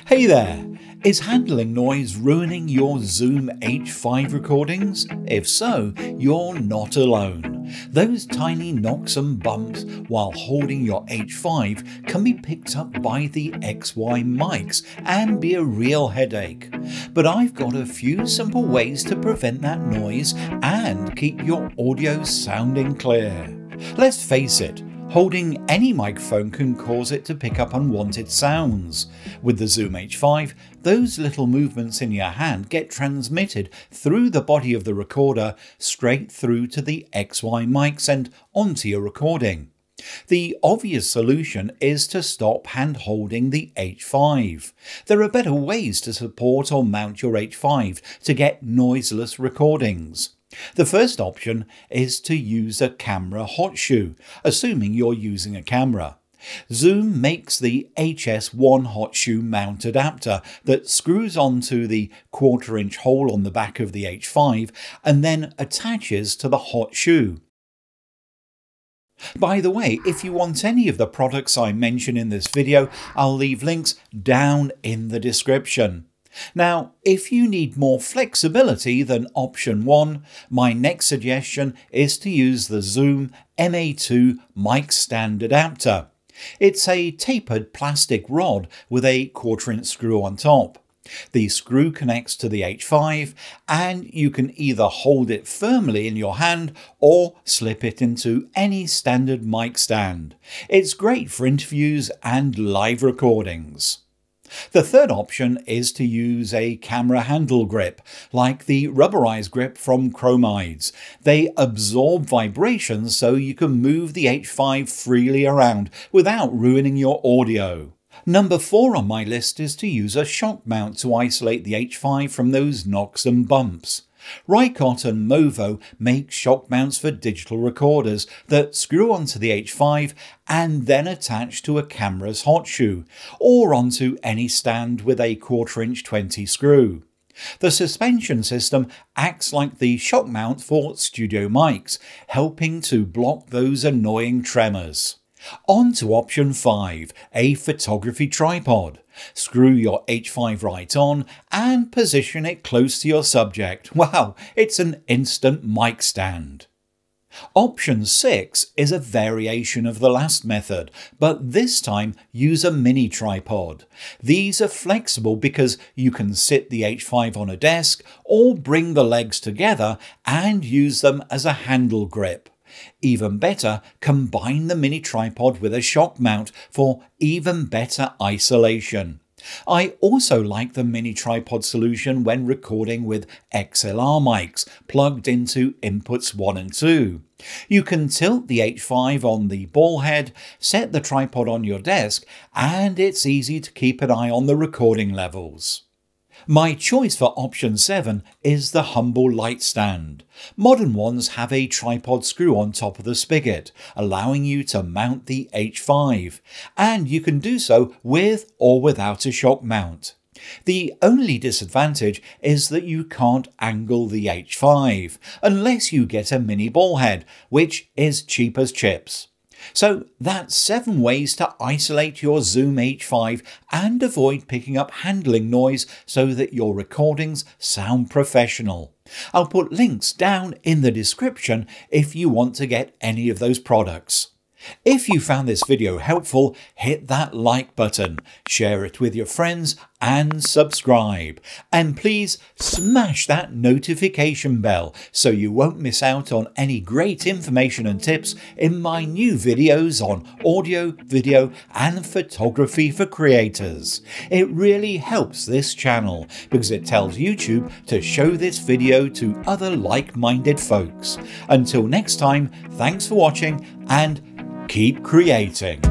Hey there! Is handling noise ruining your Zoom H5 recordings? If so, you're not alone. Those tiny knocks and bumps while holding your H5 can be picked up by the XY mics and be a real headache. But I've got a few simple ways to prevent that noise and keep your audio sounding clear. Let's face it, holding any microphone can cause it to pick up unwanted sounds. With the Zoom H5, those little movements in your hand get transmitted through the body of the recorder straight through to the XY mics and onto your recording. The obvious solution is to stop hand holding the H5. There are better ways to support or mount your H5 to get noiseless recordings. The first option is to use a camera hot shoe, assuming you're using a camera. Zoom makes the HS1 hot shoe mount adapter that screws onto the 1/4 inch hole on the back of the H5 and then attaches to the hot shoe. By the way, if you want any of the products I mention in this video, I'll leave links down in the description. Now, if you need more flexibility than option 1, my next suggestion is to use the Zoom MA2 mic stand adapter. It's a tapered plastic rod with a 1/4 inch screw on top. The screw connects to the H5 and you can either hold it firmly in your hand or slip it into any standard mic stand. It's great for interviews and live recordings. The third option is to use a camera handle grip, like the rubberized grip from Chromides. They absorb vibrations so you can move the H5 freely around without ruining your audio. Number 4 on my list is to use a shock mount to isolate the H5 from those knocks and bumps. Rycote and Movo make shock mounts for digital recorders that screw onto the H5 and then attach to a camera's hot shoe, or onto any stand with a 1/4 inch 20 screw. The suspension system acts like the shock mount for studio mics, helping to block those annoying tremors. On to option 5, a photography tripod. Screw your H5 right on and position it close to your subject. Wow, it's an instant mic stand. Option 6 is a variation of the last method, but this time use a mini tripod. These are flexible because you can sit the H5 on a desk or bring the legs together and use them as a handle grip. Even better, combine the mini tripod with a shock mount for even better isolation. I also like the mini tripod solution when recording with XLR mics plugged into inputs 1 and 2. You can tilt the H5 on the ball head, set the tripod on your desk, and it's easy to keep an eye on the recording levels. My choice for option 7 is the humble light stand. Modern ones have a tripod screw on top of the spigot, allowing you to mount the H5, and you can do so with or without a shock mount. The only disadvantage is that you can't angle the H5, unless you get a mini ball head, which is cheap as chips. So that's 7 ways to isolate your Zoom H5 and avoid picking up handling noise so that your recordings sound professional. I'll put links down in the description if you want to get any of those products. If you found this video helpful, hit that like button, share it with your friends and subscribe. And please smash that notification bell so you won't miss out on any great information and tips in my new videos on audio, video and photography for creators. It really helps this channel because it tells YouTube to show this video to other like-minded folks. Until next time, thanks for watching and keep creating.